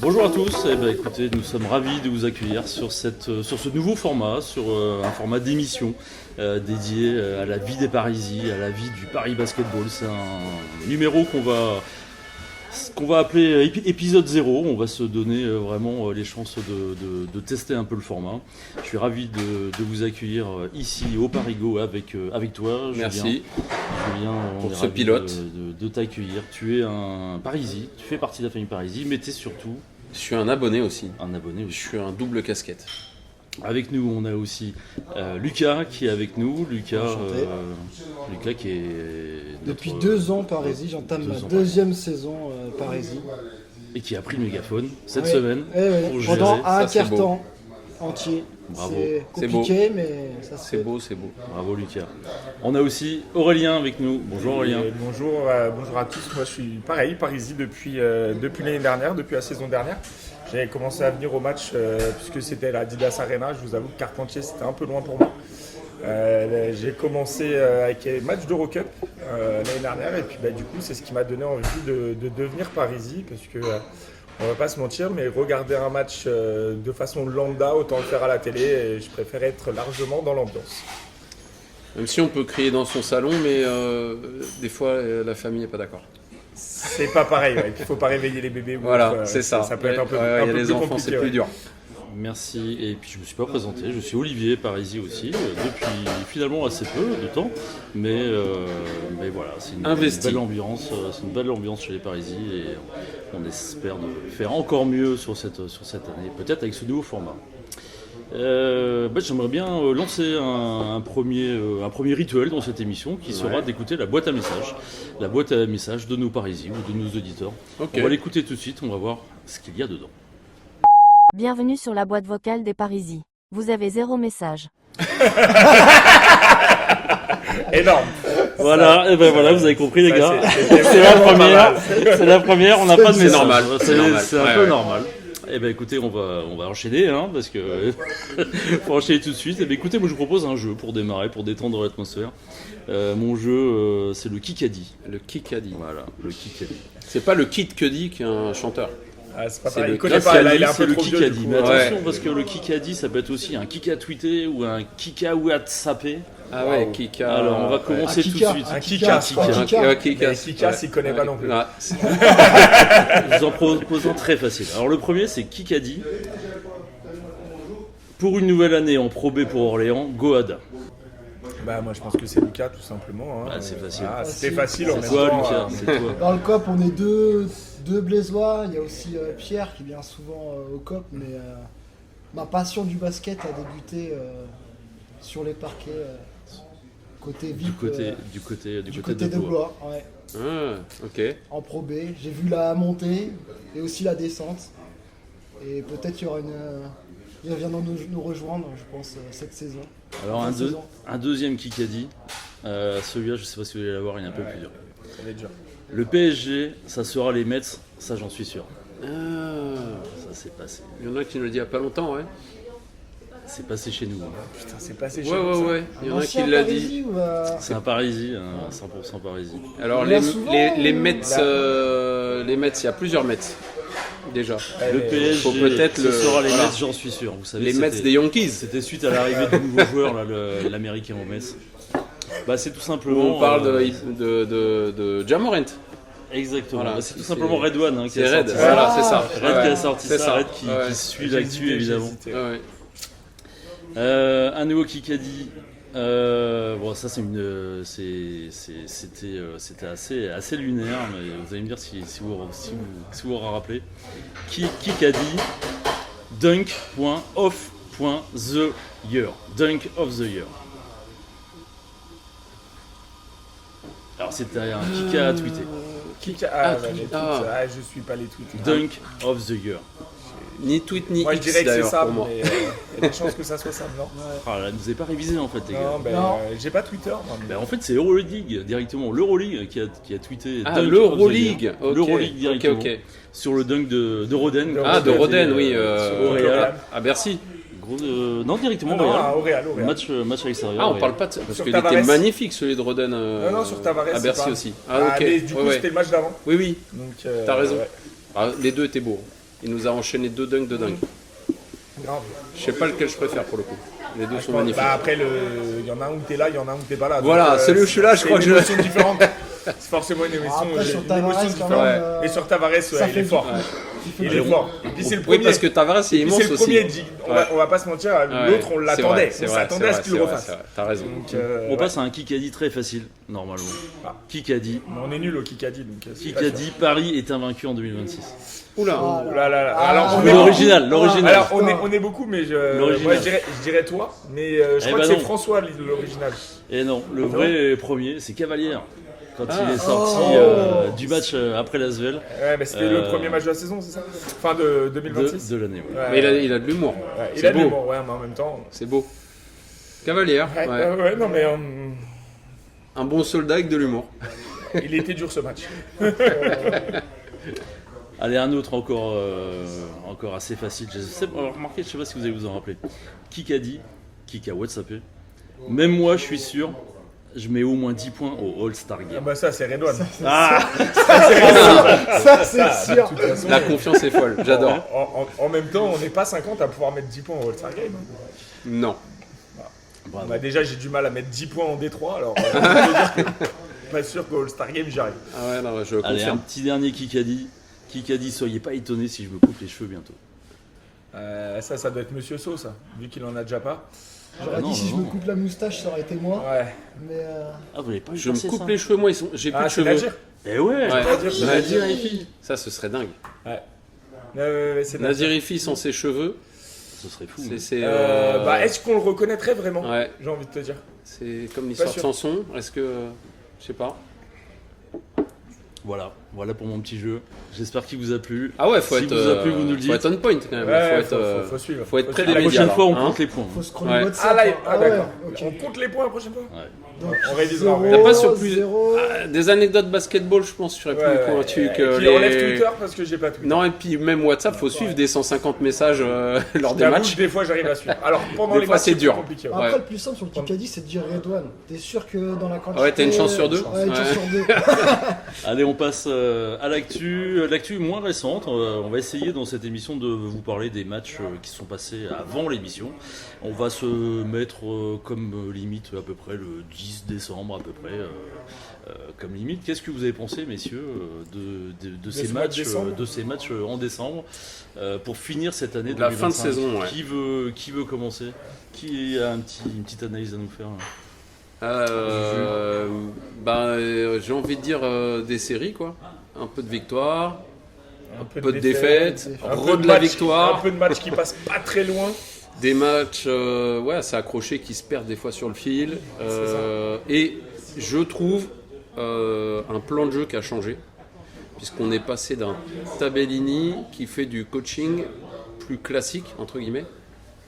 Bonjour à tous, écoutez, nous sommes ravis de vous accueillir sur ce nouveau format, sur un format d'émission dédié à la vie des Parisis, à la vie du Paris Basketball. C'est un numéro qu'on va appeler épisode 0. On va se donner vraiment les chances de tester un peu le format. Je suis ravi de vous accueillir ici au Parigo avec toi, Julien. Merci. Julien, on est ce ravi pilote de t'accueillir. Tu es un Parisis, tu fais partie de la famille Parisis, mais tu es surtout... Je suis un abonné aussi. Je suis un double casquette. Avec nous, on a aussi Lucas qui est avec nous. Lucas qui est... Depuis 2 ans Parisis, j'entame ma deuxième saison Parisis. Et qui a pris le mégaphone cette semaine. Pour pendant un quart-temps entier. Bravo. C'est compliqué, mais ça c'est beau. Bravo Lucas. On a aussi Aurélien avec nous. Bonjour Aurélien. Bonjour à tous. Moi je suis pareil, Parisis depuis l'année dernière, depuis la saison dernière. J'ai commencé à venir au match puisque c'était la Adidas Arena. Je vous avoue que Carpentier c'était un peu loin pour moi. J'ai commencé avec les matchs d'Eurocup l'année dernière et puis du coup c'est ce qui m'a donné envie de devenir Parisis parce que on va pas se mentir, mais regarder un match de façon lambda, autant le faire à la télé, et je préfère être largement dans l'ambiance. Même si on peut crier dans son salon, mais des fois la famille n'est pas d'accord. C'est pas pareil, ouais. Il faut pas réveiller les bébés. Voilà, c'est ça. Ça peut être un peu y a plus les enfants, compliqué, c'est plus dur. Merci. Et puis je me suis pas présenté, je suis Olivier Parisis aussi, depuis finalement assez peu de temps, mais voilà, c'est une belle ambiance chez les Parisis et on espère de faire encore mieux sur cette année, peut-être avec ce nouveau format. J'aimerais bien lancer un premier rituel dans cette émission qui sera d'écouter la boîte à messages de nos Parisis ou de nos auditeurs. Okay. On va l'écouter tout de suite, on va voir ce qu'il y a dedans. Bienvenue sur la boîte vocale des Parisis. Vous avez 0 message. Énorme. Voilà, et voilà, vous avez compris les gars. C'est la première, on n'a pas de message. Normal. C'est un peu normal. Écoutez, on va enchaîner, parce que faut enchaîner tout de suite. Écoutez, moi je vous propose un jeu pour démarrer, pour détendre l'atmosphère. Mon jeu, c'est le Kikadi. Le Kikadi. Voilà, le Kikadi. C'est pas le Kid Cudi qui est un chanteur. Ah, c'est pas C'est pareil. le Il connaît pas, là, il est un C'est peu le trop vieux, Kikadi. du coup. Mais attention, parce que le Kikadi, ça peut être aussi un Kika tweeté ou un Kika WhatsAppé. Ah ouais, Kika. Alors, on va commencer tout de suite. Un Kika. Kika. Mais Kika, s'il connaît pas non plus. Ah, Je vous en propose un très facile. Alors, le premier, c'est Kikadi. Pour une nouvelle année en Pro B pour Orléans, Goada. Moi, je pense que c'est Lucas, tout simplement. C'est facile. C'était facile en C'est même toi, temps. Lucas, c'est toi. Dans le COP, on est deux Blésois. Il y a aussi Pierre qui vient souvent au COP, mais ma passion du basket a débuté sur les parquets côté VIP. Du côté de Blois. Ouais. Ah, ok. En Pro B, j'ai vu la montée et aussi la descente. Et peut-être qu'il y aura il reviendra nous rejoindre, je pense, cette saison. Alors un deuxième Kikadi, celui-là je sais pas si vous allez l'avoir, il est un peu plus dur. Ça va être dur. Le PSG, ça sera les Mets, ça j'en suis sûr. Ah, Ça s'est passé. il y en a qui nous le dit il y a pas longtemps, ouais. C'est passé chez nous. Putain, c'est passé chez nous, ça. Ouais. Il y en a qui Ancien l'a Parisis dit. ou, C'est un Parisis, 100% Parisis. Alors Il y a les souvent, Mets, il y a plusieurs Mets déjà. Le PSG, faut peut-être ce sera les voilà. Mets, j'en suis sûr. Vous savez, Les Mets des Yankees. C'était suite à l'arrivée de nouveaux joueurs, là, l'américain au Mets. C'est tout simplement... On parle de Ja Morant. Exactement, Voilà, c'est tout simplement Red One qui C'est a Red, sorti voilà, ça. c'est ça. Red qui a sorti c'est ça, Red Ouais. qui suit l'actu évidemment. Ouais. Un nouveau Kikadi. Ça c'était assez lunaire, mais vous allez me dire si vous vous rappelez. Kikadi dunk.off.the year. Dunk of the year. Alors c'était un Kika à tweeter. Kika, je suis pas les tweets. Dunk of the year. Ni tweet ni Moi, je X dirais que c'est d'ailleurs ça, pour moi. mais il y a des chances que ça soit ça, non? Ah là, vous n'avez pas révisé en fait les gars. Non, j'ai pas Twitter. moi, mais- En fait, c'est Euroleague directement. L'Euroleague qui a tweeté. Ah, Dunk of the l'Euroleague. Year. Ok. L'Euroleague directement. Ok. Sur le dunk de Roden. Ah, de Roden, oui. Sur Auréal. À Bercy. Non, directement Non, Auréal. à Auréal. Match à l'extérieur. Ah, on Auréal. parle pas de... Parce Sur qu'il Tavares. était magnifique celui de Roden Non, sur Tavares. à c'est Bercy pas. aussi. Ah, ok. Mais du coup, Ouais. c'était le match d'avant. Oui. Donc, T'as raison. ouais. Ah, les deux étaient beaux. Il nous a enchaîné 2 dunks de dingue. Grave. Je sais pas lequel je préfère pour le coup. Les deux sont magnifiques. Bah après, il y en a un où t'es là, il y en a un où t'es pas là. Voilà, donc, celui où je suis là, je crois que c'est une émotion différente. C'est forcément une émotion, Après, sur une Tavares, émotion quand différente. même, Et sur Tavares, ça il est fait fort. Ouais. Il est fort. Et puis c'est le Oui, premier. parce que Tavares, il est Et puis immense c'est le aussi. premier. On va pas se mentir, l'autre, on l'attendait. C'est On vrai, s'attendait à ce qu'il le refasse. c'est vrai, t'as raison. Donc, On ouais. passe à un Kikadi très facile, normalement. Ah. Kikadi. Mais on est nul au Kikadi. Donc, c'est pas Kikadi, Paris est invaincu en 2026. Oula. Ah, sûr. Là, là, là. Ah, Alors, on Mais est l'original, l'original. Alors on est beaucoup, mais L'original. moi je dirais toi, mais je crois bah que c'est non. François l'original. Et non, le vrai premier, c'est Cavalière. Quand il est sorti Oh. du match après l'Asvel Ouais, mais c'était le premier match de la saison, c'est ça? Fin de 2026. de l'année. Ouais. Ouais, Mais il a de l'humour. ouais, il c'est a de beau. l'humour, ouais, mais en même temps. C'est beau. Cavalière, Ouais, ouais. ouais, non, mais Un bon soldat avec de l'humour. il était dur ce match. Allez, un autre encore assez facile. Remarquez, je sais pas si vous allez vous en rappeler. Kikadi, qui a WhatsAppé. Même moi, je suis sûr, je mets au moins 10 points au All-Star Ah Game. bah ça, c'est Redouane. Ah, Ça, c'est sûr. De toute façon, La confiance est folle, j'adore. En même temps, on n'est pas 50 à pouvoir mettre 10 points au All-Star Game. Non. bravo. Bah déjà, j'ai du mal à mettre 10 points en D3, alors je peux dire que pas sûr qu'au All-Star Game, j'y arrive. Ah ouais, non, je Allez, un confirme. petit dernier Kikadi. Kikadi, soyez pas étonnés si je me coupe les cheveux bientôt. Ça doit être Monsieur So, ça, vu qu'il en a déjà pas. J'aurais Ah non, dit si non, je me non. coupe la moustache, ça aurait été moi. Ouais. Mais Ah, vous l'avez pas vu Je me passer, coupe ça les cheveux, moi, j'ai plus Ah, de c'est cheveux. Nadir. Eh ouais, Ouais. Nadir et Fi. Ça, ce serait dingue. C'est Nadir Ifi sans ses cheveux, Ce serait fou. c'est. Bah, est-ce qu'on le reconnaîtrait vraiment? Ouais, J'ai envie de te dire. c'est comme l'histoire de sûr. Samson. Est-ce que. Je sais pas. Voilà pour mon petit jeu. J'espère qu'il vous a plu. Ah ouais, faut Si être. vous a plu, vous nous le Faut dites. être on point quand même. Ouais, faut suivre. faut être près des La médias. prochaine fois, on hein. compte les points. faut scroller Ouais. WhatsApp. Ah là, hein. d'accord. Ouais, ok. On compte les points la prochaine fois. Ouais. Donc, On révisera. zéro, T'as pas sur plus- zéro. Des anecdotes basketball, je pense, je serais plus pointu que Et puis les. enlève Twitter parce que j'ai pas Twitter. Non, et puis même WhatsApp, faut suivre des 150 messages lors des J'avoue matchs. que des fois j'arrive à suivre. Alors pendant Des les fois, matchs c'est dur. compliqué. Ouais. Après, Ouais. le plus simple sur le Kikadi, c'est de dire Redouane. T'es sûr que dans la quantité. Ouais, t'as une chance sur deux. Ouais, une chance Ouais. sur deux. Allez, on passe à l'actu moins récente. On va essayer dans cette émission de vous parler des matchs qui sont passés avant l'émission. On va se mettre comme limite à peu près le 10 décembre à peu près. Comme limite, qu'est-ce que vous avez pensé, messieurs, de ces ce mois de matchs, décembre en décembre pour finir cette année De la fin de 2025? saison, ouais. Qui veut commencer? Qui a une petite analyse à nous faire? J'ai envie de dire des séries, quoi. Un peu de victoire, Un peu de défaites, un re peu de la matchs- victoire. Un peu de matchs qui passent pas très loin. Des matchs assez accrochés qui se perdent des fois sur le fil. Et je trouve un plan de jeu qui a changé. Puisqu'on est passé d'un Tabellini qui fait du coaching plus classique, entre guillemets,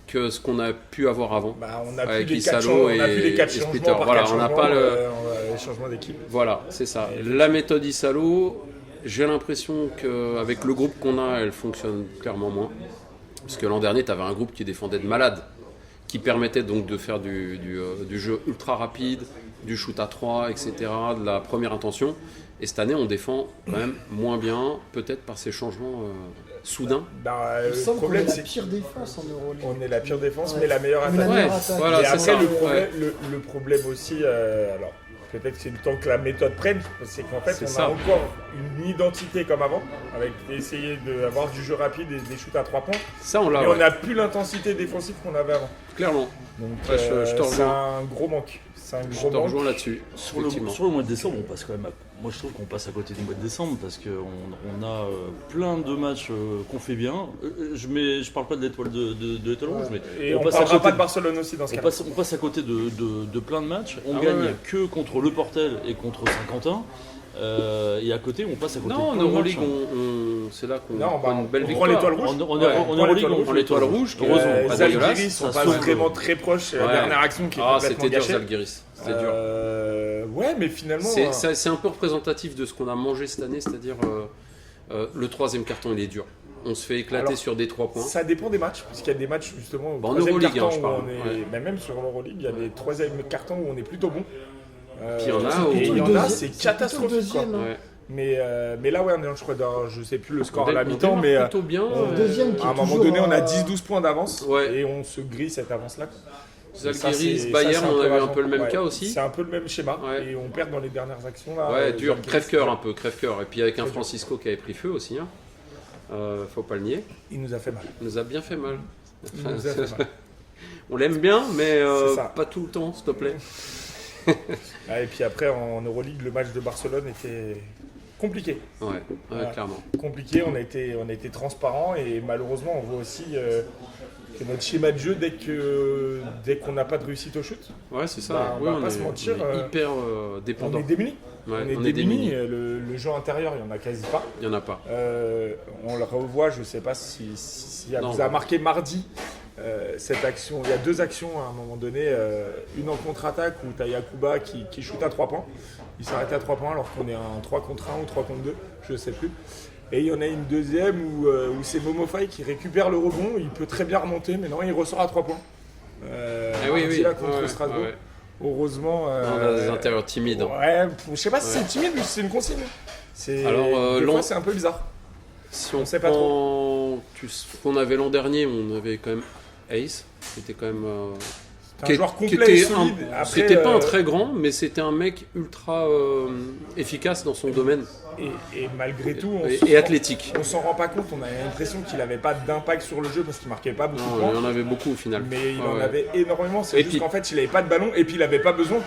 que ce qu'on a pu avoir avant. Bah, on a Avec plus les Isalo 4 changements, on a et- plus les 4 et changements Splitter. par Voilà, 4 on n'a changements, pas le- les changements d'équipe. Voilà, c'est ça. La méthode Isalo, j'ai l'impression qu'avec le groupe qu'on a, elle fonctionne clairement moins. Parce que l'an dernier, tu avais un groupe qui défendait de malade, qui permettait donc de faire du jeu ultra rapide, du shoot à 3, etc., de la première intention. Et cette année, on défend quand même moins bien, peut-être par ces changements soudains. Bah, Il me le semble qu'on est problème, la c'est pire défense en Euroleague. qu'on est la pire défense, Ouais. mais la meilleure Mais la attaque. meilleure Ouais, attaque. voilà, Et c'est après, ça. le problème, Ouais. le problème aussi, alors peut-être que c'est le temps que la méthode prenne, c'est qu'en fait, C'est on ça. a encore une identité comme avant, avec essayer d'avoir du jeu rapide et des shoots à 3 points, Ça, on mais l'a, on ouais, n'a plus l'intensité défensive qu'on avait avant. clairement. Donc, Ouais, je te c'est rejoins. un gros manque. C'est un Je gros te manque. rejoins là-dessus. Sur le effectivement. mois de décembre, on passe quand même. Moi, je trouve qu'on passe à côté du mois de décembre parce qu'on a plein de matchs qu'on fait bien. Je parle pas de l'étoile de l'étoile rouge, mais Et on passe à parlera côté pas de Barcelone aussi dans ce on cas. passe à côté de plein de matchs. On Ah gagne ouais. que contre Le Portel et contre Saint-Quentin. Et à côté, on passe à côté Non, en de plein de Euroleague, matchs. c'est là qu'on Non, prend une belle on prend victoire. l'étoile rouge. On est Ouais, en on prend Euroleague, l'étoile on rouge. prend l'étoile rouge, Heureusement, pas Les dégueulasse. Zalgiris sont Ça pas sauve. vraiment très proches. La Ouais. dernière action qui est Ah, complètement c'était dur, gâchée. Zalgiris. C'était dur. Ouais, mais finalement. C'est un peu représentatif de ce qu'on a mangé cette année, c'est-à-dire le troisième carton, il est dur. On se fait éclater Alors, sur des 3 points. Ça dépend des matchs, parce qu'il y a des matchs justement au Bah, en troisième Euroleague, carton hein, je où parle. on est, Ouais. mais même sur l'Euroleague, il y a des troisième cartons où on est plutôt bon. Puis il y en a et où- il y en a, c'est plutôt le catastrophique. quoi. deuxième, hein. Ouais. Mais là, ouais, je crois, je sais plus le score à la On mi-temps, démarre mais plutôt bien. Le deuxième qui à un est moment toujours, donné, on a 10-12 points d'avance Ouais. et on se grille cette avance-là. Zalgiris, Bayern, on avait un peu le même cas aussi. C'est un peu le même schéma Ouais. et on perd dans les dernières actions. Là, Ouais, dur, Zalgiris, crève-cœur un peu, crève-cœur. Et puis avec un Très dur. Francisco qui avait pris feu aussi. Faut pas le nier. Il nous a fait mal. Il nous a bien fait mal. Il nous a fait mal. On l'aime bien, mais C'est ça. pas tout le temps, s'il te plaît. Ah, et puis après, en Euroleague, le match de Barcelone était compliqué. Ouais, Voilà. clairement. Compliqué, on a été transparent et malheureusement, on voit aussi que notre schéma de jeu, dès qu'on n'a pas de réussite au shoot, Ouais, c'est ça. Bah, on Oui, va pas se mentir, on est hyper on dépendant. est démunis. Ouais, on est démunis. Le jeu intérieur, il n'y en a quasi pas. Il n'y en a pas. On le revoit, je ne sais pas si Non. vous a marqué mardi cette action. Il y a 2 actions à un moment donné. Une en contre-attaque où tu as Yakuba qui shoot à 3 points. Il s'arrête à 3 points alors qu'on est en 3 contre 1 ou 3 contre 2, je ne sais plus. Et il y en a une deuxième où c'est Momofai qui récupère le rebond. Il peut très bien remonter, mais non, il ressort à 3 points. Mardi, là, contre Strasbourg. Ouais. Heureusement. On a des intérieurs timides. Ouais, je sais pas si c'est timide ou si c'est une consigne. Alors, des fois, c'est un peu bizarre. Si On on sait pas prend ce qu'on avait l'an dernier, on avait quand même Ace, qui était quand même. C'est un joueur complet et solide. Après, C'était pas un très grand, mais c'était un mec ultra efficace dans son domaine et malgré tout, et athlétique. on s'en rend pas compte. On a l'impression qu'il n'avait pas d'impact sur le jeu parce qu'il marquait pas beaucoup de Non, il y points. en avait beaucoup au final. Mais il Ouais, en ouais. avait énormément. C'est Et juste puis- qu'en fait, il avait pas de ballon et puis il avait pas besoin.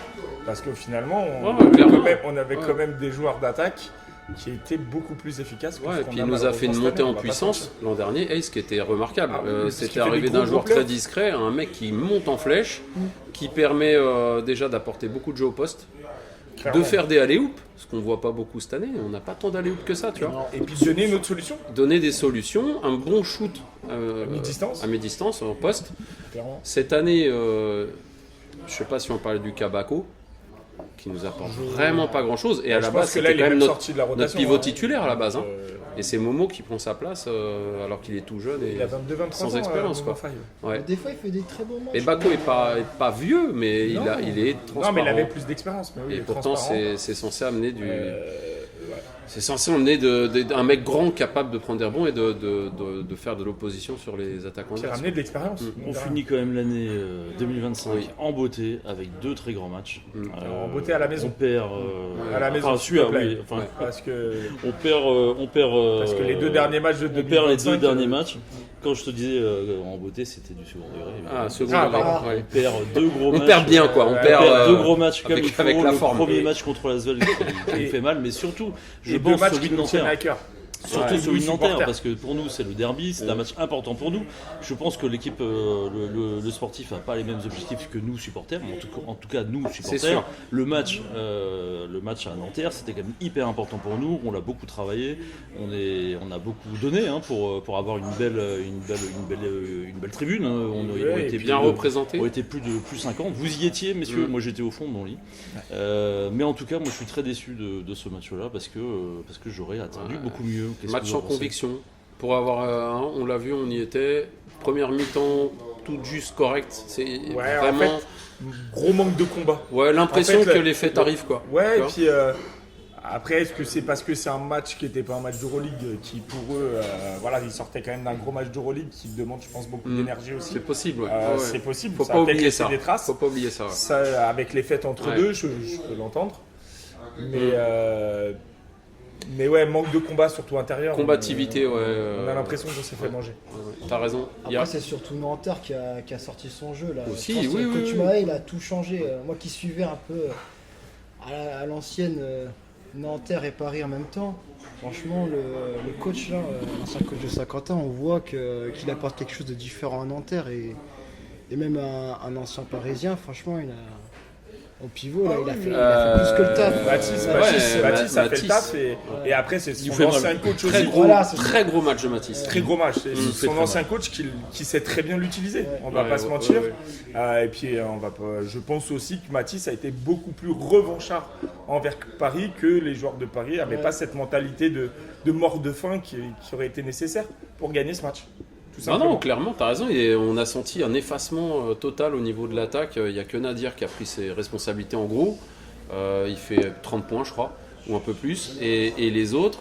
Parce que finalement, clairement. on avait Ouais. quand même des joueurs d'attaque qui étaient beaucoup plus efficaces que Ouais, ce et qu'on puis a il nous a fait une malheureusement montée cette année, en on va pas puissance se l'an dernier, Ace, qui était remarquable. Ah oui, parce qu'il C'était fait des arrivé gros d'un joueur plays. très discret à un mec qui monte en flèche, qui permet déjà d'apporter beaucoup de jeux au poste, mentir. Clairement. de faire des alley-oops, ce qu'on voit pas beaucoup cette année. On n'a pas tant d'alley-oops que ça, tu vois. Et puis donner une autre solution. Donner des solutions, un bon shoot mi-distance. à mi-distance, en poste. Clairement. Cette année, je sais pas si on parlait du Kabako, qui nous apporte vraiment pas grand-chose. Et à Je la pense base, que là, c'était il est quand même même notre, sorti de la notre rotation. pivot hein. titulaire à la base. Hein. Euh, Et c'est Momo qui prend sa place alors qu'il est tout jeune et Il a 22-23 sans ans, expérience, quoi. Momofai. Ouais. Des fois, il fait des très bons matchs. Et Bako est pas vieux, mais Non. il est transparent. Non, mais il avait plus d'expérience. Mais oui, il Et est pourtant, transparent. c'est censé amener du. Ouais. C'est censé emmener un mec grand capable de prendre des rebonds et de faire de l'opposition sur les attaquants. Qui a adverses. ramené de l'expérience. On finit quand même l'année 2025 Oui. en beauté avec 2 très grands matchs. En beauté à la maison. On perd. À la maison, Enfin, s'il te celui-là, plaît. oui. Enfin, Ouais. Parce que, on perd. parce que les 2 derniers matchs de On perd les 2 2025, derniers matchs. Quand je te disais en beauté, c'était du second degré. Ah, second Ah, degré, pardon. ouais. On perd 2 gros On matchs. perd bien, quoi. On Ouais, perd, On perd 2 gros matchs comme avec- il faut. avec la Le forme. premier Et- match contre l'Asvel qui Et- fait mal, mais surtout, je les 2 pense matchs celui qui de nous tiennent Nanterre. à cœur. Surtout Ouais, celui de nous, Nanterre, supporters. parce que pour nous c'est le derby, c'est un match important pour nous. Je pense que l'équipe, le sportif n'a pas les mêmes objectifs que nous supporters, mais en tout cas nous supporters. sûr. Le match à Nanterre, c'était quand même hyper important pour nous. On l'a beaucoup travaillé, on a beaucoup donné pour avoir une belle tribune. On Ouais, a et été puis Bien plus de- représenté. on était plus de 50. Vous y étiez, messieurs. Moi, j'étais au fond de mon lit. Mais en tout cas, moi, je suis très déçu de ce match-là parce que j'aurais attendu beaucoup mieux. Qu'est-ce que Match vous sans en pensez ? conviction. Pour avoir on l'a vu, on y était. Première mi-temps, tout juste correct. C'est Ouais, en vraiment. Gros manque de combat. Ouais, l'impression en fait, que les faits arrivent, quoi. Ouais, Tu et vois puis après, est-ce que c'est parce que c'est un match qui n'était pas un match d'Euroleague qui, pour eux, voilà, ils sortaient quand même d'un gros match d'Euroleague qui demande, je pense, beaucoup d'énergie aussi. C'est possible, ouais. Ouais, ouais. C'est possible, Faut ça pas a peut-être oublier laissé ça. des traces. Faut pas oublier ça. Ouais. Ça, avec les fêtes entre Ouais. deux, je peux l'entendre. Mais ouais, manque de combat, surtout intérieur. Combativité, ouais. On a l'impression qu'on s'est fait manger. Ouais, t'as raison. Il y a- Après, c'est surtout Nanterre qui a sorti son jeu. Là. Aussi, Je pense oui, que oui, Coach oui. Mahé, il a tout changé. Moi qui suivais un peu à l'ancienne Nanterre et Paris en même temps, franchement, le coach là, l'ancien coach de Saint-Quentin, on voit qu'il apporte quelque chose de différent à Nanterre et même un ancien Parisien, franchement, il a. Au pivot, là, il a fait plus que le taf. Baptiste, Ouais, Baptiste a fait le Matisse. taf et après c'est son fait mal. ancien coach Très aussi. gros, Voilà, c'est très gros match de Matisse. Très gros match. C'est Il fait son très ancien mal. coach qui sait très bien l'utiliser. On va Ouais, pas se ouais, mentir. ouais, Et puis on va pas. Je pense aussi que Matisse a été beaucoup plus revanchard envers Paris que les joueurs de Paris n'avaient Ouais. pas cette mentalité de mort de faim qui aurait été nécessaire pour gagner ce match. Tout Non, simplement. non, clairement, t'as raison. Et on a senti un effacement total au niveau de l'attaque. Il n'y a que Nadir qui a pris ses responsabilités en gros. Il fait 30 points, je crois. ou un peu plus. Et les autres,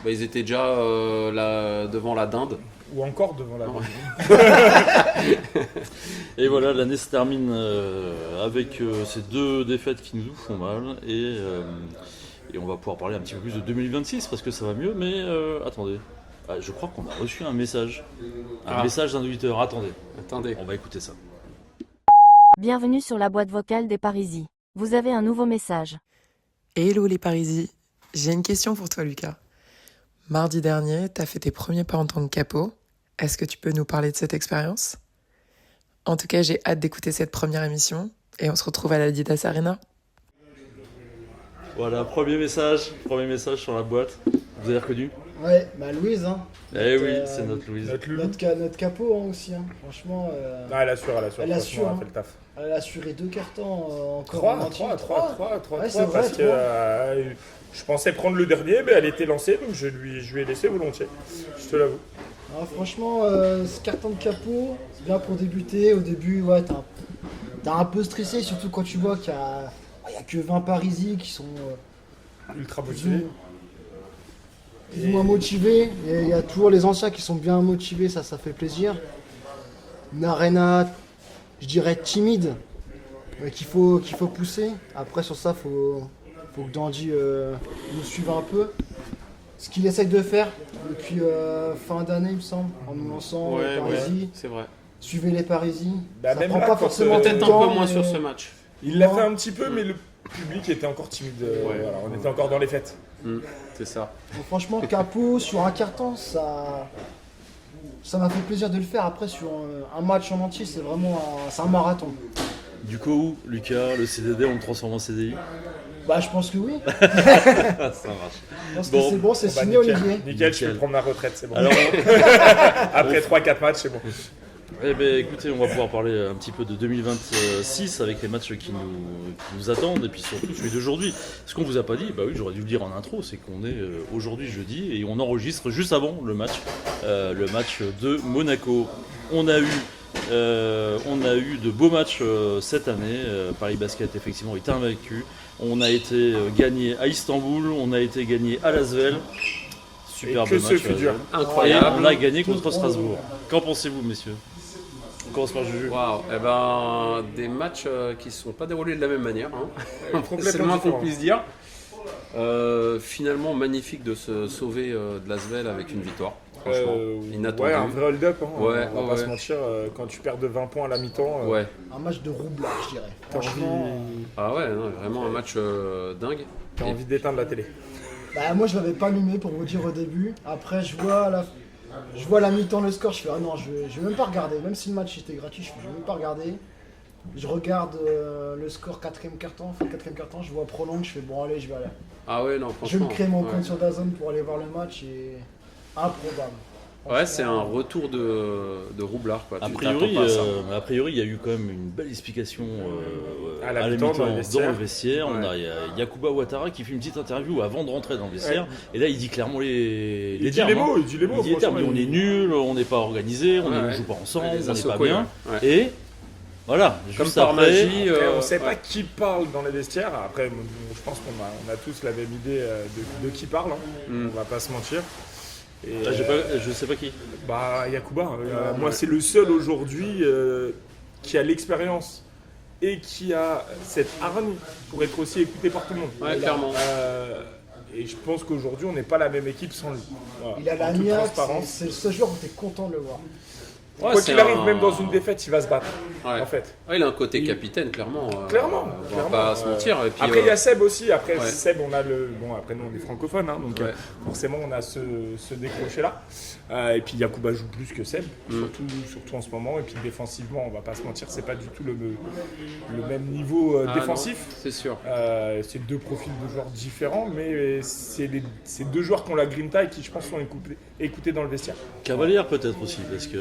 bah, ils étaient déjà là, devant la dinde. Ou encore devant la Ouais. Et voilà, l'année se termine avec ces 2 défaites qui nous font mal. Et on va pouvoir parler un petit peu plus de 2026 parce que ça va mieux. Mais attendez, je crois qu'on a reçu un message. Un message d'un auditeur. Attendez. On va écouter ça. Bienvenue sur la boîte vocale des Parisis. Vous avez un nouveau message. Hello les Parisis, j'ai une question pour toi Lucas. Mardi dernier, t'as fait tes premiers pas en tant que capot. Est-ce que tu peux nous parler de cette expérience ? En tout cas, j'ai hâte d'écouter cette première émission et on se retrouve à l'Adidas Arena. Voilà, premier message sur la boîte. Vous avez reconnu? Ouais, bah Louise, hein. Eh oui, c'est notre Louise. Notre Loulou. Notre capot hein, aussi, hein. Franchement. Ah, elle assure. Elle assure, Franchement, hein. elle fait le taf. Elle a assuré 2 cartons encore 3, en entier. 3, Ouais, c'est vrai, parce que je pensais prendre le dernier, mais elle était lancée, donc je lui ai laissé volontiers. Je te l'avoue. Ah, franchement, ce carton de capot, c'est bien pour débuter. Au début, ouais, t'as un peu stressé, surtout quand tu vois qu'il y a que 20 Parisis qui sont Ultra plus motivé. ou moins motivés. Il y a toujours les anciens qui sont bien motivés, ça fait plaisir. Une arena, je dirais timide, mais qu'il faut pousser. Après, sur ça, faut que Dandy nous suive un peu. Ce qu'il essaye de faire depuis fin d'année, il me semble, en nous lançant les Parisis. c'est vrai. Suivez les Parisis. Bah, Ça même prend là, pas quand, forcément tout Peut-être le un temps, peu moins mais- sur ce match. Il l'a Non. fait un petit peu, mais le public était encore timide. Voilà, on était encore dans les fêtes. C'est ça. Donc, franchement, capot sur un carton, ça m'a fait plaisir de le faire. Après, sur un match en entier, c'est vraiment c'est un marathon. Du coup, Lucas, le CDD, on le transforme en CDI. Bah, je pense que oui. Ça marche. Je pense Bon. que c'est bon, c'est Bah, signé, nickel. Olivier. Nickel, je Nickel. peux prendre ma retraite, c'est bon. Alors, Après 3-4 matchs, c'est bon. eh ben, écoutez, on va pouvoir parler un petit peu de 2026 avec les matchs qui nous attendent et puis surtout celui d'aujourd'hui. Ce qu'on vous a pas dit, bah oui, j'aurais dû le dire en intro, c'est qu'on est aujourd'hui jeudi et on enregistre juste avant le match de Monaco. On a eu de beaux matchs cette année. Paris Basket effectivement est invaincu. On a été gagné à Istanbul, on a été gagné à Lasvel. Superbe Et que match. ce fut dur. Et on Incroyable. l'a gagné contre Strasbourg. Qu'en pensez-vous, messieurs? On commence par Juju. Waouh. Eh ben, des matchs qui ne se sont pas déroulés de la même manière. Hein. C'est le moins qu'on différent. puisse dire. Finalement, magnifique de se sauver de Lasvel avec une victoire. Franchement, inattendu. Ouais, un vrai hold-up. Hein. Ouais, on va pas ouais. se mentir, quand tu perds de 20 points à la mi-temps, Ouais. Un match de roublard, je dirais. t'as envie, Franchement. Ah ouais, non, vraiment un match dingue. t'as envie d'éteindre la télé. Bah, moi, je l'avais pas allumé pour vous dire au début. Après, je vois la mi-temps, le score. Je fais, ah non, je vais même pas regarder. Même si le match était gratuit, je vais même pas regarder. Je regarde le score 4ème carton, fin de 4ème carton, je vois prolonge, je fais bon allez, je vais aller. Ah ouais, non, Je franchement. me crée mon ouais. compte sur DAZN pour aller voir le match et improbable. Ouais, c'est un retour de roublard, quoi. A Tu priori, t'attends pas à ça. a priori, il y a eu quand même une belle explication À la mi-temps, dans le vestiaire. vestiaire. Ouais. On a Yakuba Ouattara qui fait une petite interview avant de rentrer dans le vestiaire. Et là, il dit clairement les Il dit termes. les hein. mots, il dit les mots. Il dit les termes. franchement, On est nul, on n'est pas organisé, on Ouais, ne ouais. joue pas ensemble, Ouais, les on n'est pas Asoko, bien. ouais. Et voilà, Comme juste par après, magie. Après, on sait pas ouais. qui parle dans les vestiaires. Après, je pense qu'on a tous la même idée de qui parle. Hein. On va pas se mentir. Et, Ah, je sais pas qui. bah, Yakuba, moi, c'est le seul aujourd'hui qui a l'expérience et qui a cette hargne pour être aussi écouté par tout le monde. Ouais, clairement. Et je pense qu'aujourd'hui, on n'est pas la même équipe sans lui. Voilà. Il a la En toute niaque, transparence. c'est le seul joueur où tu es content de le voir. Ouais, Quoi c'est qu'il arrive, un- même dans une défaite, il va se battre. Ouais. En fait. Ouais, il a un côté capitaine, clairement. Clairement, On va clairement. pas se mentir. Et puis, Après, il y a Seb aussi. Après, ouais. Seb, on a le. Bon, après, nous, on est francophones, hein, donc Ouais. forcément, on a ce décroché-là. Et puis, Yakuba joue plus que Seb, surtout en ce moment. Et puis, défensivement, on va pas se mentir, c'est pas du tout le même niveau Ah, défensif. non, c'est sûr. C'est deux profils de joueurs différents, mais c'est deux joueurs qui ont la grinta et qui, je pense, sont écoutés dans le vestiaire. Cavalière peut-être aussi, parce que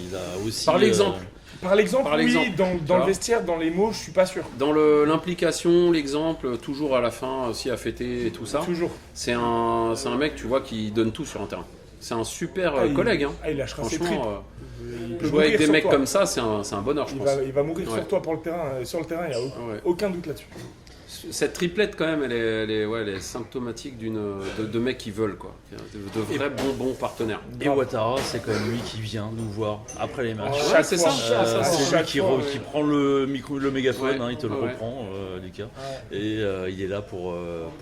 il a aussi. Par l'exemple. Par l'exemple, Par oui, l'exemple. dans Tu vois. le vestiaire, dans les mots, je suis pas sûr. Dans l'implication, l'exemple, toujours à la fin aussi à fêter et tout ça. Toujours. C'est un mec, tu vois, qui donne tout sur un terrain. C'est un super Ah, il- collègue. Hein. Ah, il lâchera ses tripes. Franchement, Il peut jouer avec mourir des sur mecs toi. comme ça, c'est un bonheur, je Il pense. va mourir Ouais. sur toi sur le terrain, il n'y a Ouais. aucun doute là-dessus. Cette triplette, quand même, elle est symptomatique de mecs qui veulent, quoi. De vrais bons partenaires. Et Ouattara, c'est quand même lui qui vient nous voir après les matchs. Ouais, c'est ça. C'est lui qui prend le mégaphone, Ouais. il te le Ouais. reprend, Lucas. Et il est là pour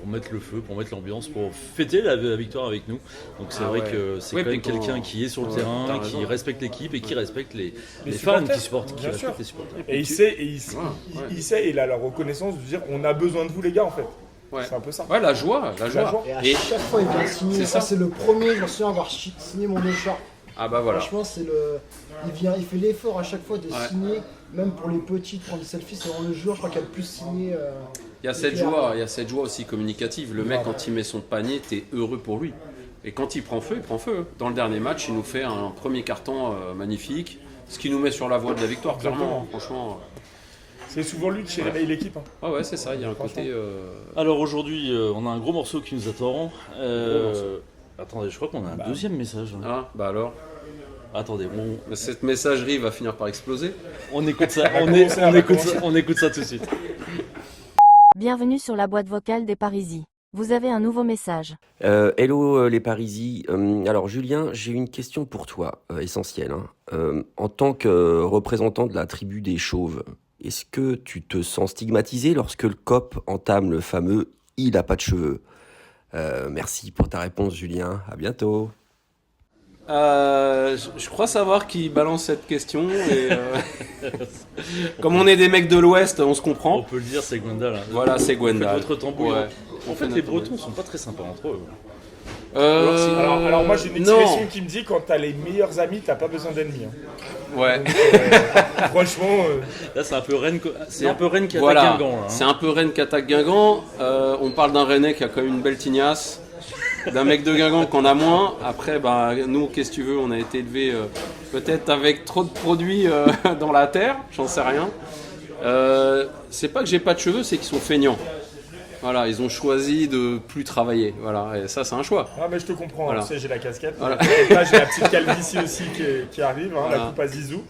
mettre le feu, pour mettre l'ambiance, pour fêter la victoire avec nous. Donc c'est vrai que c'est quand même quelqu'un qui est sur le terrain, qui respecte l'équipe et qui respecte les fans qui supportent, qui bien sûr. respectent les supporters. Et il sait, il a la reconnaissance de dire on a besoin de vous les gars en fait. Ouais. C'est un peu ça. Ouais, la joie. Et à chaque fois, il vient signer. c'est Ça, ça. c'est le premier, je me souviens avoir signé mon écharpe. Ah bah voilà. Franchement, il fait l'effort à chaque fois de signer, même pour les petits, de prendre des selfies. C'est vraiment le joueur, je crois, qui a le plus signé. Il y a cette joie aussi communicative. Le mec, quand il met son panier, t'es heureux pour lui. Et quand il prend feu, il prend feu. Dans le dernier match, il nous fait un premier carton magnifique, ce qui nous met sur la voie de la victoire, clairement. Franchement. C'est souvent lui qui réveille l'équipe. Hein. Ah ouais, c'est ça. Il y a un côté. Alors aujourd'hui, on a un gros morceau qui nous attend. Attendez, je crois qu'on a un deuxième message. Ah, bah alors. Attendez, Cette messagerie va finir par exploser. on écoute ça, on écoute ça tout de suite. Bienvenue sur la boîte vocale des Parisis. Vous avez un nouveau message. Hello les Parisis. Alors Julien, j'ai une question pour toi, essentielle. En tant que représentant de la tribu des chauves, est-ce que tu te sens stigmatisé lorsque le COP entame le fameux « il a pas de cheveux » Merci pour ta réponse Julien, à bientôt. Je crois savoir qui balance cette question. Et, comme on est des mecs de l'Ouest, on se On comprend. peut le dire, c'est Gwendal. Voilà, c'est Faites Gwendal. votre tambouille. Ouais. En fait, les Bretons sont pas très sympas entre eux. Alors moi j'ai une non. expression qui me dit quand t'as les meilleurs amis, t'as pas besoin d'ennemis. Hein. Ouais. Donc, franchement, Là, c'est un peu Rennes, qui attaque Voilà, Guingamp. Là, hein. c'est un peu Rennes qui attaque Guingamp. On parle d'un Rennais qui a quand même une belle tignasse, d'un mec de Guingamp qu'on a moins. Après, bah, nous, qu'est-ce que tu veux, on a été élevés peut-être avec trop de produits dans la terre, j'en sais rien. C'est pas que j'ai pas de cheveux, c'est qu'ils sont feignants. Voilà, ils ont choisi de plus travailler. Voilà, et ça, c'est un choix. ah mais je te comprends. Voilà. Tu sais, j'ai la casquette. Voilà. Et là j'ai la petite calvitie aussi qui arrive, hein, Voilà. la coupe à Zizou.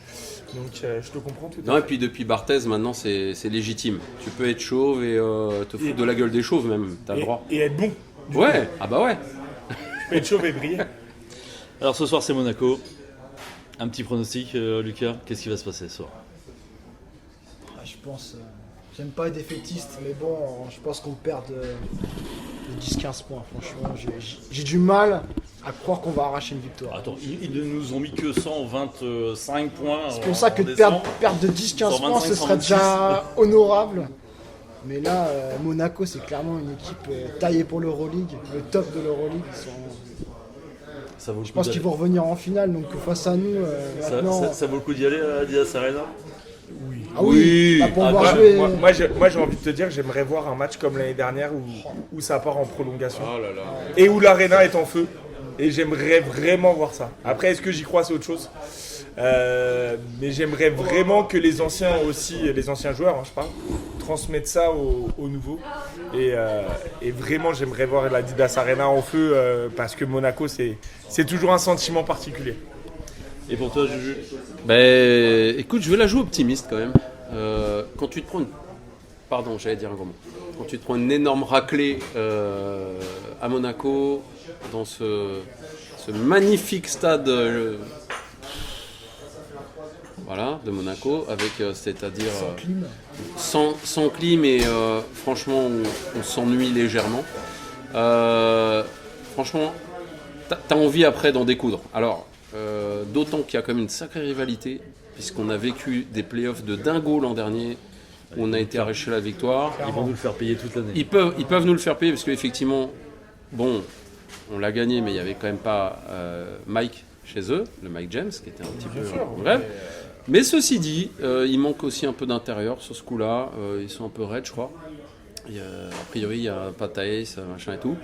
Donc je te comprends tout à Non, et fait. puis depuis Barthez, maintenant, c'est légitime. Tu peux être chauve et te foutre de la gueule des chauves, même. T'as le droit. Et être bon. Ouais, ah bah ouais. Tu peux être chauve et briller. Alors ce soir, c'est Monaco. Un petit pronostic, Lucas. Qu'est-ce qui va se passer ce soir? Je pense. J'aime pas être défaitiste, mais bon, je pense qu'on perd de 10-15 points. Franchement, j'ai du mal à croire qu'on va arracher une victoire. Attends, ils ne nous ont mis que 125 points. C'est pour ça que de perdre de 10-15 points, ce serait déjà honorable. Mais là, Monaco, c'est clairement une équipe taillée pour l'Euroleague, le top de l'Euroleague. Ça vaut le Je coup pense d'aller. qu'ils vont revenir en finale, donc face à nous, maintenant. Ça vaut le coup d'y aller à Adidas Arena? Ah oui, pour Ah, voir bah, jouer. Moi j'ai envie de te dire que j'aimerais voir un match comme l'année dernière où ça part en prolongation. Oh là là. Et où l'arena est en feu. Et j'aimerais vraiment voir ça. Après, est-ce que j'y crois, c'est autre chose. Mais j'aimerais vraiment que les anciens aussi, les anciens joueurs, hein, je parle, transmettent ça aux nouveaux. Et vraiment, j'aimerais voir l'Adidas Arena en feu parce que Monaco, c'est toujours un sentiment particulier. Et pour toi, Juju? Ben, écoute, je vais la jouer optimiste quand même. Quand tu te prends une... Pardon, j'allais dire un gros mot. Quand tu te prends une énorme raclée à Monaco, dans ce magnifique stade voilà, de Monaco, avec, c'est-à-dire sans clim et franchement, on s'ennuie légèrement. Franchement, t'as envie après d'en découdre. Alors, d'autant qu'il y a quand même une sacrée rivalité, puisqu'on a vécu des playoffs de dingo l'an dernier, où on a été arraché la victoire. Ils vont nous le faire payer toute l'année. Ils peuvent nous le faire payer, parce qu'effectivement, bon, on l'a gagné, mais il n'y avait quand même pas Mike chez eux, le Mike James, qui était un petit peu en rêve. Mais ceci dit, il manque aussi un peu d'intérieur sur ce coup-là. Ils sont un peu raides, je crois. A priori, il y a Pataïs, machin et tout.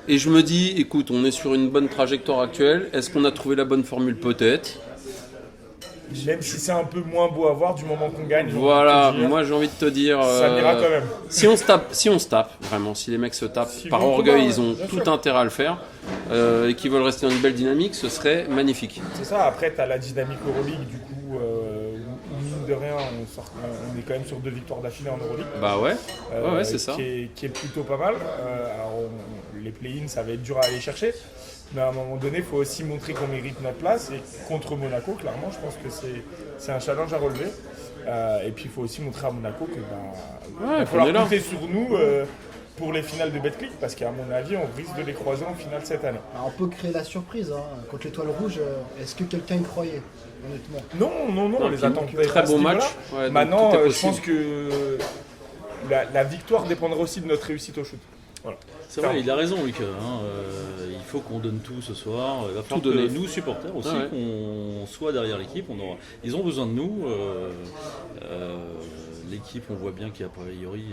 Et je me dis, écoute, on est sur une bonne trajectoire actuelle. Est-ce qu'on a trouvé la bonne formule? Peut-être. Même si c'est un peu moins beau à voir du moment qu'on gagne. Voilà, moi j'ai envie de te dire... ça ira quand même. Si on se tape, vraiment, si les mecs se tapent par vont orgueil, commun, ils ont bien tout sûr. intérêt à le faire, et qu'ils veulent rester dans une belle dynamique, ce serait magnifique. C'est ça, après tu as la dynamique Euroleague du coup, où mine de rien, on est quand même sur 2 victoires d'affilée en Euroleague. Bah ouais, ouais, c'est ça. Qui est plutôt pas mal. Alors, les play-ins, ça va être dur à aller chercher. Mais à un moment donné, il faut aussi montrer qu'on mérite notre place. Et contre Monaco, clairement, je pense que c'est un challenge à relever. Et puis, il faut aussi montrer à Monaco que il va falloir compter sur nous pour les finales de Betclic. Parce qu'à mon avis, on risque de les croiser en finale cette année. Alors, on peut créer la surprise. Contre l'Étoile Rouge, est-ce que quelqu'un y croyait, honnêtement? Non, on les attend. Très bon match. Ouais, maintenant, je pense que la victoire dépendra aussi de notre réussite au shoot. Voilà. C'est vrai, il a raison, Lucas. Il faut qu'on donne tout ce soir. Il va falloir que nous, supporters aussi, qu'on soit derrière l'équipe. Ils ont besoin de nous. L'équipe, on voit bien qu'a priori,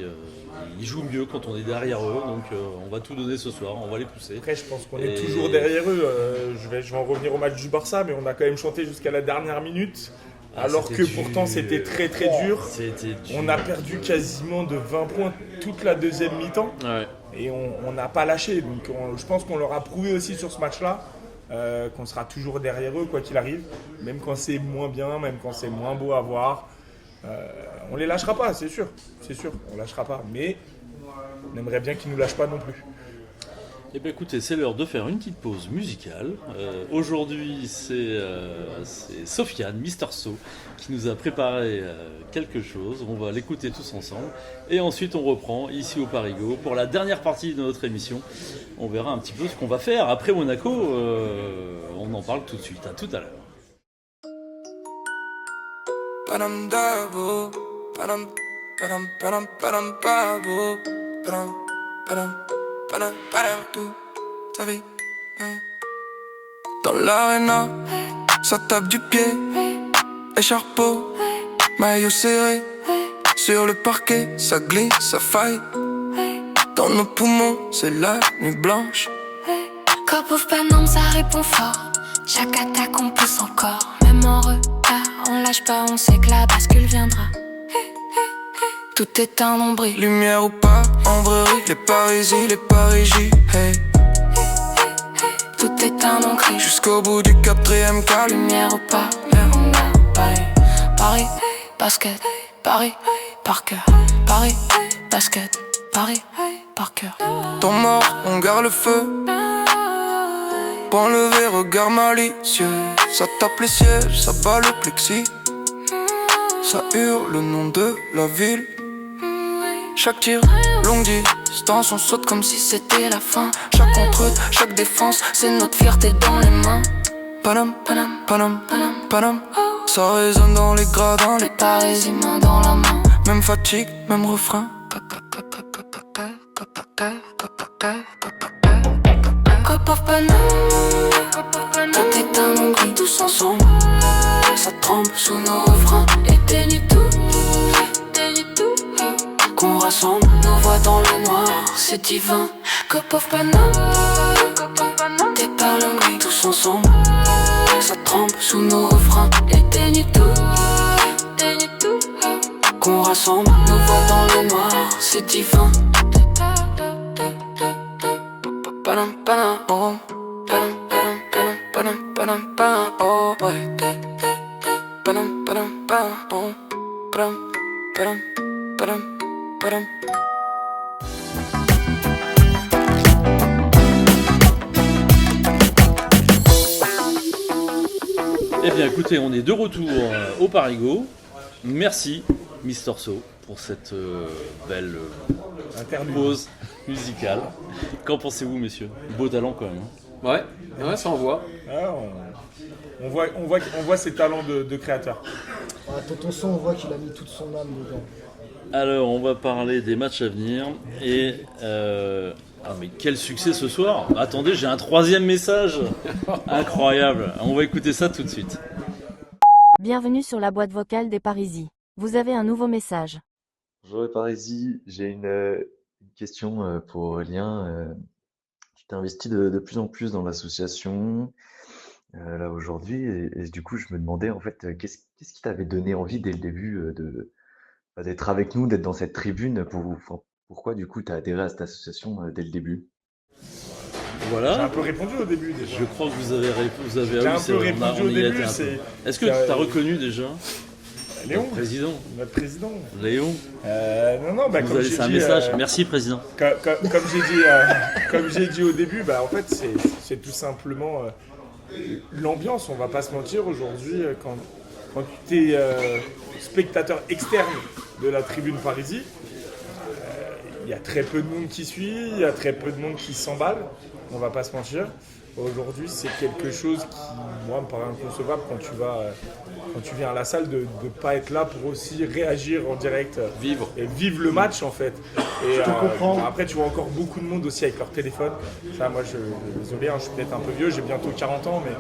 ils jouent mieux quand on est derrière eux. Donc on va tout donner ce soir, on va les pousser. Après, je pense qu'on est toujours derrière eux. Je vais en revenir au match du Barça, mais on a quand même chanté jusqu'à la dernière minute. Alors que pourtant c'était très très dur. On a perdu quasiment de 20 points toute la deuxième mi-temps. Ouais. Et on n'a pas lâché. Donc je pense qu'on leur a prouvé aussi sur ce match-là qu'on sera toujours derrière eux quoi qu'il arrive. Même quand c'est moins bien, même quand c'est moins beau à voir. On les lâchera pas, c'est sûr. On lâchera pas. Mais on aimerait bien qu'ils nous lâchent pas non plus. Eh bien écoutez, c'est l'heure de faire une petite pause musicale. Aujourd'hui, c'est Sofiane, Mister So, qui nous a préparé quelque chose. On va l'écouter tous ensemble. Et ensuite, on reprend ici au Parigo pour la dernière partie de notre émission. On verra un petit peu ce qu'on va faire après Monaco. On en parle tout de suite. À tout à l'heure. Padam dabo, padam, padam, padam, padam, babo, padam, padam. Toute ta vie dans l'arena, ça tape du pied, écharpeau, maillot serré, sur le parquet, ça glisse, ça faille. Dans nos poumons, c'est la nuit blanche. Quand pauvre Paname, ça répond fort. Chaque attaque, on pousse encore. Même en retard, on lâche pas, on sait que la bascule viendra. Tout est un nombril. Lumière ou pas, ombrerie, les parisis, les parisis, hey. Tout est un nom cri. Jusqu'au bout du 4ème quart. Lumière ou pas, Paris, Paris, basket, Paris, par cœur. Paris, basket, Paris, par cœur. Temps mort, on garde le feu. Point levé, regard malicieux. Ça tape les sièges, ça bat le plexi. Ça hurle le nom de la ville. Chaque tir, longue distance, on saute comme si c'était la fin. Chaque contre, chaque défense, c'est notre fierté dans les mains. Panam, panam, panam, panam, panam. Ça résonne dans les gradins, les parisis main dans la main. Même fatigue, même refrain. Cop of Panam, tout est un nombril, tous ensemble. Ça tremble sous nos refrains. Éteignez tout, qu'on rassemble nos voix dans le noir, c'est divin. Cop of Panam, t'es pas l'ombre, tous ensemble. Ça tremble sous nos refrains. Éteignez tout, qu'on rassemble nos voix dans le noir, c'est divin. Panam, panam, oh. Panam, panam, panam, panam, panam, oh, ouais. Panam, panam, panam, oh. Panam, panam, panam, panam. Eh bien écoutez, on est de retour au Parigo. Merci Mister So pour cette belle pause musicale. Qu'en pensez-vous messieurs? Beau talent quand même. Ouais, ça envoie. On voit ses talents de créateur. Tonton Son, on voit qu'il a mis toute son âme dedans. Alors on va parler des matchs à venir et mais quel succès ce soir! Attendez, j'ai un 3e message incroyable. On va écouter ça tout de suite. Bienvenue sur la boîte vocale des Parisis. Vous avez un nouveau message. Bonjour les Parisis, j'ai une question pour Aurélien. Tu t'es investi de plus en plus dans l'association là aujourd'hui et du coup je me demandais en fait qu'est-ce qui t'avait donné envie dès le début d'être avec nous, d'être dans cette tribune pourquoi du coup tu as adhéré à cette association dès le début? Voilà. J'ai un peu répondu au début déjà. Je crois que vous avez J'ai un peu répondu au début. Est-ce que tu as reconnu déjà? Léon, Notre président. notre président. Léon, Non, bah, vous comme avez j'ai laissé un dit, message. Merci, président. Comme j'ai dit au début, bah, en fait, c'est tout simplement l'ambiance. On va pas se mentir, aujourd'hui, quand tu es spectateur externe de la tribune Parisie, il y a très peu de monde qui suit, il y a très peu de monde qui s'emballe, on va pas se mentir. Aujourd'hui, c'est quelque chose qui, moi, me paraît inconcevable quand tu viens à la salle de ne pas être là pour aussi réagir en direct. Et vivre le match, en fait. Et, Je te comprends. Après, tu vois encore beaucoup de monde aussi avec leur téléphone. Ça, moi, désolé, hein, je suis peut-être un peu vieux, j'ai bientôt 40 ans, mais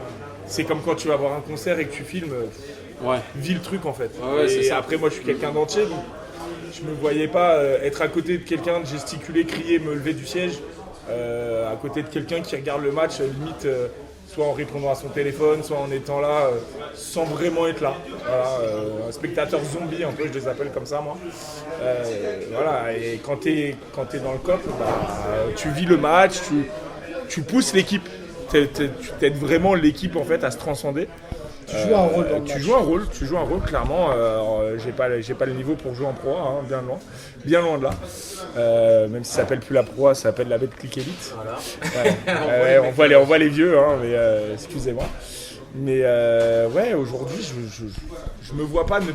c'est comme quand tu vas voir un concert et que tu filmes. Vis le truc, en fait. Et après, moi, je suis quelqu'un d'entier, donc je me voyais pas être à côté de quelqu'un, de gesticuler, crier, me lever du siège, à côté de quelqu'un qui regarde le match, limite, soit en répondant à son téléphone, soit en étant là, sans vraiment être là. Voilà, un spectateur zombie, un peu, je les appelle comme ça, moi. Voilà, et quand t'es dans le COP, tu vis le match, tu pousses l'équipe. Tu aides vraiment l'équipe, en fait, à se transcender. Tu joues un rôle dans le tu match. joues un rôle, clairement. J'ai pas le niveau pour jouer en Pro A, hein, bien loin de là. Même si ça s'appelle plus la Pro A, ça s'appelle la Betclic Elite. Voilà. On voit les vieux, hein, mais excusez-moi. Mais ouais, aujourd'hui, je me vois pas ne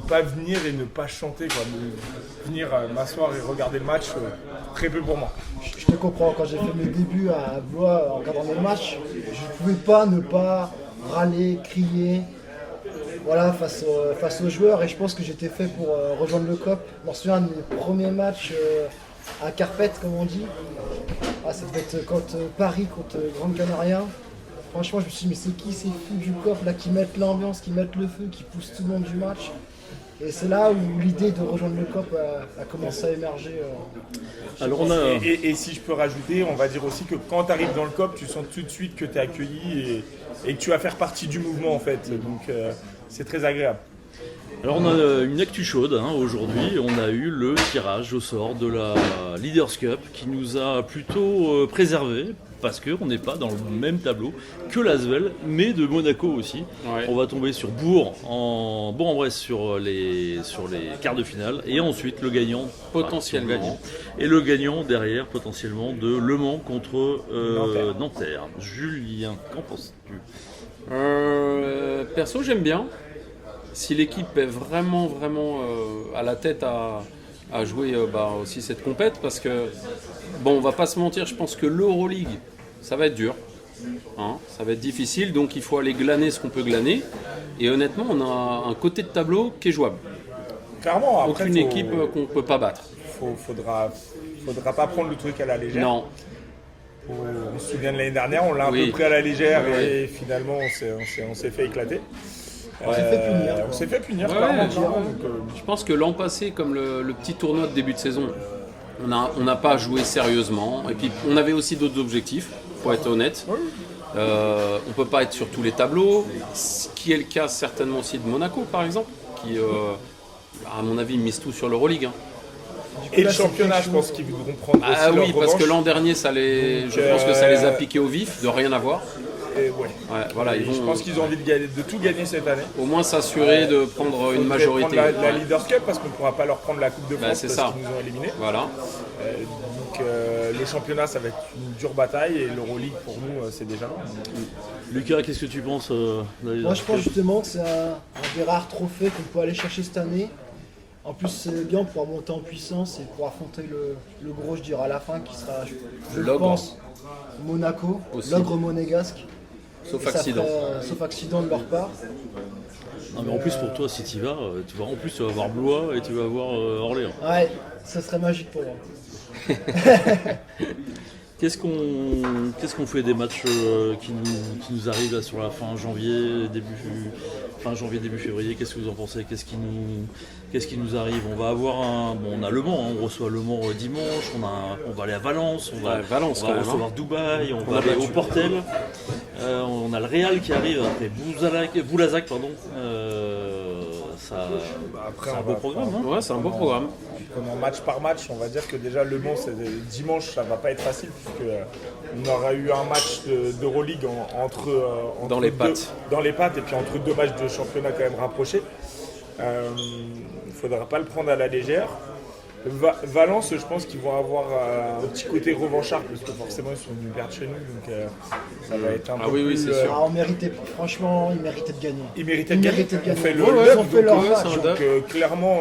pas venir et ne pas chanter, quoi. Venir m'asseoir et regarder le match, très peu pour moi. Je te comprends, quand j'ai fait mes débuts à Blois en regardant le match, je ne pouvais pas ne pas râler, crier, voilà, face aux joueurs, et je pense que j'étais fait pour rejoindre le COP. Je me souviens de mes premiers matchs à Carpette, comme on dit. Ça devait être contre Paris, contre Grande Canaria. Franchement, je me suis dit, mais c'est qui ces fous du COP là, qui mettent l'ambiance, qui mettent le feu, qui poussent tout le monde du match. Et c'est là où l'idée de rejoindre le COP a commencé à émerger. Alors on a... Et si je peux rajouter, on va dire aussi que quand tu arrives dans le COP, tu sens tout de suite que tu es accueilli et que tu vas faire partie du mouvement, en fait. Donc c'est très agréable. Alors on a une actu chaude, hein, aujourd'hui. On a eu le tirage au sort de la Leaders Cup qui nous a plutôt préservé, parce qu'on n'est pas dans le même tableau que l'Asvel, mais de Monaco aussi. Ouais. On va tomber sur Bourg-en-Bresse sur les quarts de finale, et ensuite le gagnant, Potentiellement. et le gagnant derrière potentiellement de Le Mans contre Nanterre. Julien, qu'en penses-tu? Perso, j'aime bien. Si l'équipe est vraiment à la tête à jouer aussi cette compète, parce que, bon, on va pas se mentir, je pense que l'Euroleague, ça va être dur. Hein, ça va être difficile, donc il faut aller glaner ce qu'on peut glaner. Et honnêtement, on a un côté de tableau qui est jouable. Clairement, après, aucune équipe qu'on peut pas battre. Faudra pas prendre le truc à la légère. Non. On se souvient de l'année dernière, on l'a un peu pris à la légère et finalement on s'est fait éclater. On s'est fait punir. Ouais, je pense que l'an passé, comme le petit tournoi de début de saison, on n'a pas joué sérieusement. Et puis on avait aussi d'autres objectifs, pour être honnête. On ne peut pas être sur tous les tableaux, ce qui est le cas certainement aussi de Monaco, par exemple, qui, à mon avis, mise tout sur l'Euroleague. Hein. Et le championnat, je pense qu'ils voudront prendre aussi leur oui, parce revanche. que l'an dernier, je pense que ça les a piqués au vif, de rien avoir. Et voilà, je pense qu'ils ont envie de tout gagner cette année. Au moins s'assurer de prendre une majorité. Prendre la Leaders Cup, parce qu'on ne pourra pas leur prendre la Coupe de France c'est parce qu'ils nous ont éliminés. Voilà. Donc le championnat, ça va être une dure bataille, et l'Euroleague pour nous, c'est déjà loin. Lucas, qu'est-ce que tu penses Moi, je pense justement que c'est un des rares trophées qu'on peut aller chercher cette année. En plus, c'est bien pour monter en puissance et pour affronter le gros, je dirais, à la fin, qui sera, je pense, Monaco, l'ogre monégasque. Sauf accident. Sauf accident de leur part. Non, mais en plus, pour toi, si tu vas, tu vas voir Blois et tu vas voir Orléans. Ouais, ça serait magique pour moi. Qu'est-ce qu'on fait des matchs qui nous arrivent là sur la fin janvier, début février? Qu'est-ce que vous en pensez? Qu'est-ce qui nous arrive? On va avoir on a Le Mans, hein, on reçoit Le Mans dimanche, on va aller à Valence, on va recevoir Dubaï, on va aller au Portel, on a le Real qui arrive après Boulazac, pardon. C'est un beau programme. Hein. Ouais, c'est un beau programme. Pendant match par match, on va dire que déjà Le Mans, dimanche, ça va pas être facile, puisque on aura eu un match d'Euroleague entre dans les pattes. Dans les pattes, et puis entre deux matchs de championnat quand même rapprochés. Il ne faudra pas le prendre à la légère. Valence, je pense qu'ils vont avoir un petit côté revanchard parce que forcément ils sont venus perdre chez nous, donc ça va être un peu oui, plus. c'est sûr. On méritait, franchement, ils méritaient de gagner. Ils méritaient de gagner. On fait le ils ont fait leur match. donc clairement,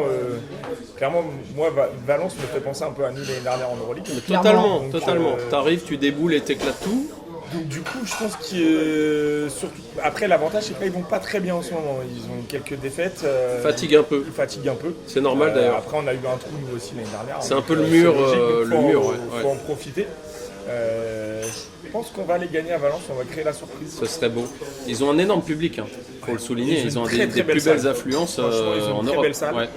moi Valence me fait penser un peu à nous l'année dernière en Euroleague. Totalement, Donc, totalement. T'arrives, tu déboules et t'éclates tout. Donc du coup, je pense que surtout après l'avantage, c'est qu'ils vont pas très bien en ce moment. Ils ont quelques défaites. Fatigue un peu. Ils fatiguent un peu. C'est normal d'ailleurs. Après, on a eu un trou nous aussi l'année dernière. C'est un peu le mur, faut en profiter. Je pense qu'on va aller gagner à Valence. On va créer la surprise. Ce serait beau. Ils ont un énorme public, faut le souligner. Ils ont très, des très plus belles affluences Franchement, ils ont en une très Europe. belle salle. Ouais.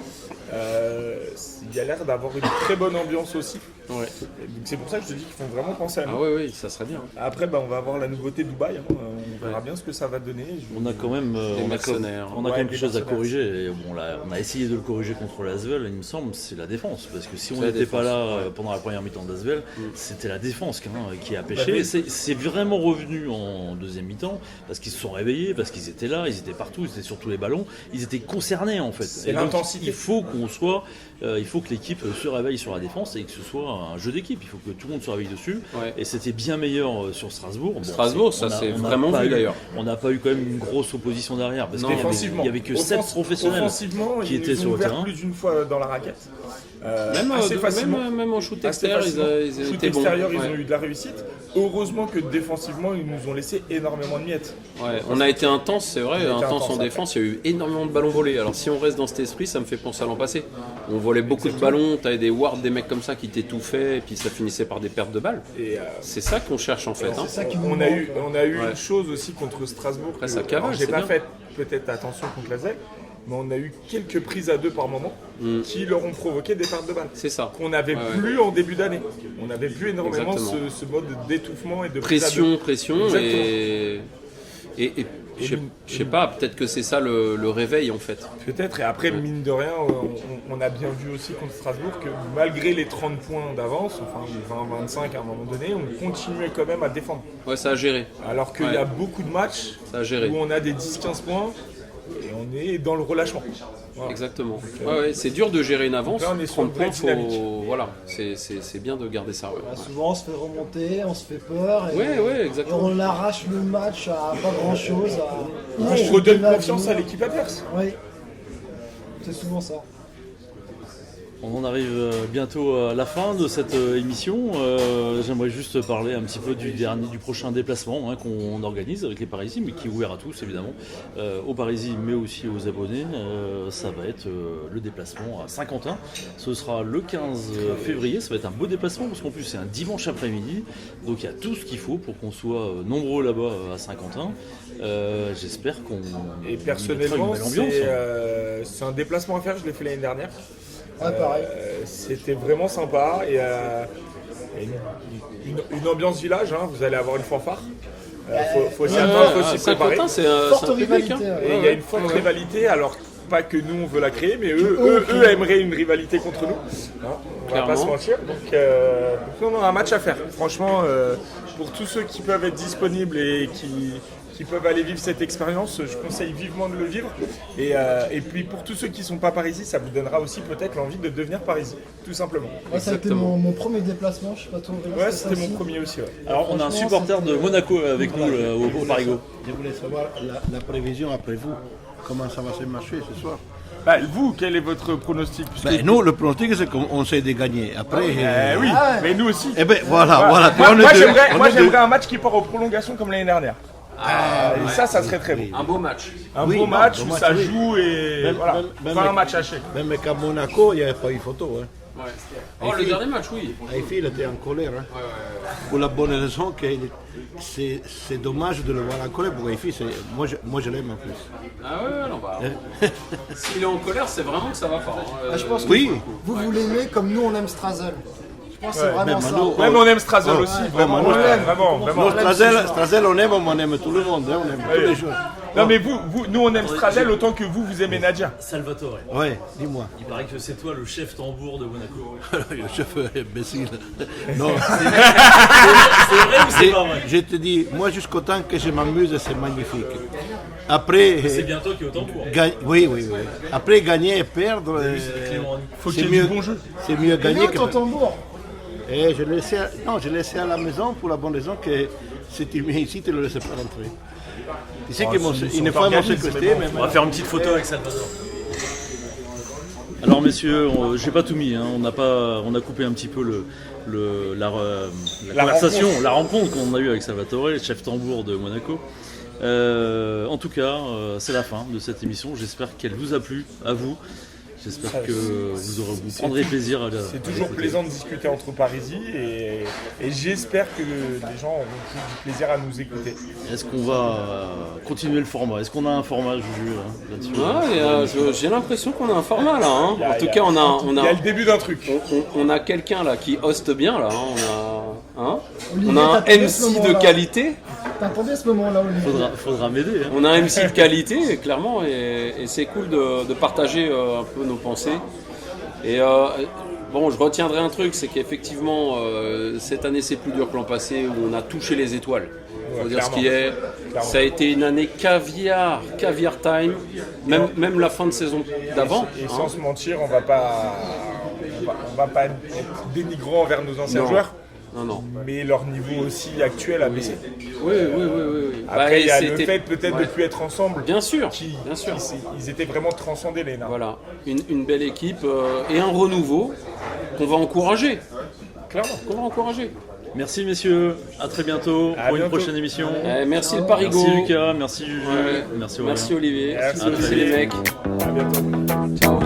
Il y a l'air d'avoir une très bonne ambiance aussi. Ouais. Donc c'est pour ça que je te dis qu'ils font vraiment penser à nous. Ah oui, ça serait bien. Après, on va avoir la nouveauté Dubaï. On verra bien ce que ça va donner. On a quand même, mercenaires. on a quand même des quelque chose à mercenaires. corriger. Et bon, là, on a essayé de le corriger contre l'Asvel, il me semble, c'est la défense. Parce que si on C'est la n'était pas défense, là pendant la première mi-temps d'Asvel, c'était la défense qui a Bah pêché. oui. C'est vraiment revenu en deuxième mi-temps parce qu'ils se sont réveillés, parce qu'ils étaient là, ils étaient partout, ils étaient sur tous les ballons, ils étaient concernés en fait. C'est Et donc, l'intensité. il faut qu'on soit, il faut que l'équipe se réveille sur la défense et que ce soit un jeu d'équipe. Il faut que tout le monde se réveille dessus. Ouais. Et c'était bien meilleur sur Strasbourg. Bon, Strasbourg, on c'est n'a vraiment pas vu eu- d'ailleurs. On n'a pas eu quand même une grosse opposition derrière parce Non, qu'il Défensivement. y avait que 7 professionnels Offensivement, qui ils étaient nous ont sur le ouvert terrain. plus d'une fois dans la raquette. Même, facilement. même en shoot Assez extérieur, facilement. ils Shoot étaient bons. extérieur, ils Ouais. ont eu de la réussite. Heureusement que défensivement, ils nous ont laissé énormément de miettes. Ouais, on a été intense, c'est vrai, On a été intense en intense, défense, il y a eu énormément de ballons volés. Alors si on reste dans cet esprit, ça me fait penser à l'an passé. On volait beaucoup de ballons, t'avais des wards, des mecs comme ça qui t'étouffaient, et puis ça finissait par des pertes de balles. Et C'est ça qu'on cherche en fait. Hein. C'est ça qui nous on a eu Ouais. une chose aussi contre Strasbourg. Après, que- ça cavale, alors, j'ai c'est pas bien. fait peut-être attention contre la ZEC, mais on a eu quelques prises à deux par moment qui leur ont provoqué des pertes de balles. C'est ça. Qu'on n'avait Ouais, plus en début d'année. On n'avait plus énormément Exactement. ce mode d'étouffement et de prise à deux. Pression, Exactement. et je sais pas, peut-être que c'est ça le réveil en fait. Peut-être, et après, mine de rien, on a bien vu aussi contre Strasbourg que malgré les 30 points d'avance, enfin les 20-25 à un moment donné, on continuait quand même à défendre. Ouais, ça a géré. Alors qu'il y a beaucoup de matchs Ça a géré. où on a des 10-15 points et on est dans le relâchement. Voilà. Exactement. Ouais, c'est dur de gérer une avance. Donc là, on est sur 30 une vraie points, dynamique. voilà, c'est bien de garder ça. Ouais. Souvent on se fait remonter, on se fait peur et, Ouais, et exactement. on arrache le match à pas grand chose. On redonne confiance à l'équipe adverse. Oui, c'est souvent ça. On en arrive bientôt à la fin de cette émission. J'aimerais juste parler un petit peu du prochain déplacement qu'on organise avec les Parisiens, mais qui est ouvert à tous évidemment, aux Parisiens mais aussi aux abonnés. Ça va être le déplacement à Saint-Quentin. Ce sera le 15 février. Ça va être un beau déplacement parce qu'en plus c'est un dimanche après-midi. Donc il y a tout ce qu'il faut pour qu'on soit nombreux là-bas à Saint-Quentin. J'espère qu'on Et mettra une personnellement, belle ambiance. c'est un déplacement à faire, je l'ai fait l'année dernière. Ouais, pareil. C'était vraiment sympa et une ambiance village, hein, vous allez avoir une fanfare. Faut s'y attendre, faut s'y préparer. Saint-Quentin, c'est Forte un public. rivalité. Hein. Et il y a une forte rivalité, alors pas que nous on veut la créer, mais eux aimeraient une rivalité contre nous. Hein, on va pas se mentir. Donc on a un match à faire. Franchement, pour tous ceux qui peuvent être disponibles et qui peuvent aller vivre cette expérience, je conseille vivement de le vivre. Et puis pour tous ceux qui ne sont pas parisiens, ça vous donnera aussi peut-être l'envie de devenir parisien, tout simplement. Moi, ça a été mon premier déplacement, je sais pas toi. Aurélien, Ouais, c'était c'était ça mon aussi premier aussi. Ouais. Alors on a un Franchement, supporter de c'était- Monaco avec nous au Parigo. Je voulais savoir la prévision après vous. Comment ça va se marcher ce soir? Bah, vous, quel est votre pronostic? Puisque- Nous, le pronostic, c'est qu'on sait de gagner. Après, Oui, Ah ouais. mais nous aussi. eh ben voilà. Moi, On est moi, deux. j'aimerais, On moi, est deux. j'aimerais un match qui part aux prolongations comme l'année dernière. Et ça serait très bon. Un beau match. Un Oui, beau non, match beau où match, ça oui. joue et Même- voilà. même- Pas un même- match haché. Même qu'à Monaco, il n'y avait pas eu photo. Hein. Ouais. Oh, le dernier match, oui. Eiffel était en colère. Hein. Pour la bonne raison que c'est dommage de le voir en colère pour Eiffel. Moi, je l'aime en plus. Ah ouais, non, bah. S'il est en colère, c'est vraiment que ça va pas. Hein. Ah, je pense que Oui. vous l'aimez comme nous on aime Strazel. Je pense que c'est Ouais, vraiment même ça. nous, Même on aime Strazel aussi, vraiment. vraiment, On ouais. l'aime, vraiment. Non, Strazel, on aime tout le monde. Hein, on aime tous les joueurs. Non, mais nous, on aime Strazel autant que vous aimez Nadia. Salvatore. Ouais, dis-moi. Il paraît que c'est toi le chef tambour de Monaco. Le chef imbécile. Non, C'est vrai ou c'est pas vrai? je te dis, moi jusqu'au temps que je m'amuse, c'est magnifique. Après, C'est bien toi qui es au tambour. oui. Après, gagner et perdre, Faut c'est qu'il y ait mieux, du bon jeu. c'est mieux Viens gagner que ton perdre. tambour. Et je l'ai laissé à la maison pour la bonne raison que si tu viens ici, tu ne le laisses pas rentrer. Tu sais Ah, une fois, ils m'ont séquestré, mais On va faire une petite photo avec Salvador. Alors messieurs, j'ai pas tout mis, hein. On a coupé un petit peu la conversation, la rencontre qu'on a eue avec Salvatore, le chef tambour de Monaco. En tout cas, c'est la fin de cette émission. J'espère qu'elle vous a plu, à vous. J'espère que vous prendrez plaisir à la. C'est toujours plaisant de discuter entre Parisis et j'espère que les gens auront du plaisir à nous écouter. Est-ce qu'on va continuer le format? Est-ce qu'on a un format, Juju, là-dessus? J'ai l'impression qu'on a un format là. Hein. En tout cas, Il y a le début d'un truc. On a quelqu'un là qui hoste bien là. Hein. Olivier, On a un t'attendais ce MC de moment-là. qualité. T'attendais ce moment-là, Olivier. Faudra m'aider. Hein. On a un MC de qualité, clairement, et c'est cool de partager un peu nos pensées. Et bon, je retiendrai un truc, c'est qu'effectivement, cette année c'est plus dur que l'an passé où on a touché les étoiles. Faut dire ce qui est. Ça a été une année caviar time, même la fin de saison d'avant. Et sans se mentir, on va pas être dénigrant envers nos anciens joueurs. Non. Mais leur niveau aussi actuel a baissé. Oui. Après, il y a le fait peut-être de ne plus être ensemble. Bien sûr. Ils étaient vraiment transcendés, les nains. Voilà, une belle équipe et un renouveau qu'on va encourager. Clairement, Merci messieurs, à très bientôt pour une prochaine émission. Merci le Parigo. Merci Lucas, merci Juju, merci Aurélien. Merci Olivier, Merci les mecs. À bientôt. Ciao.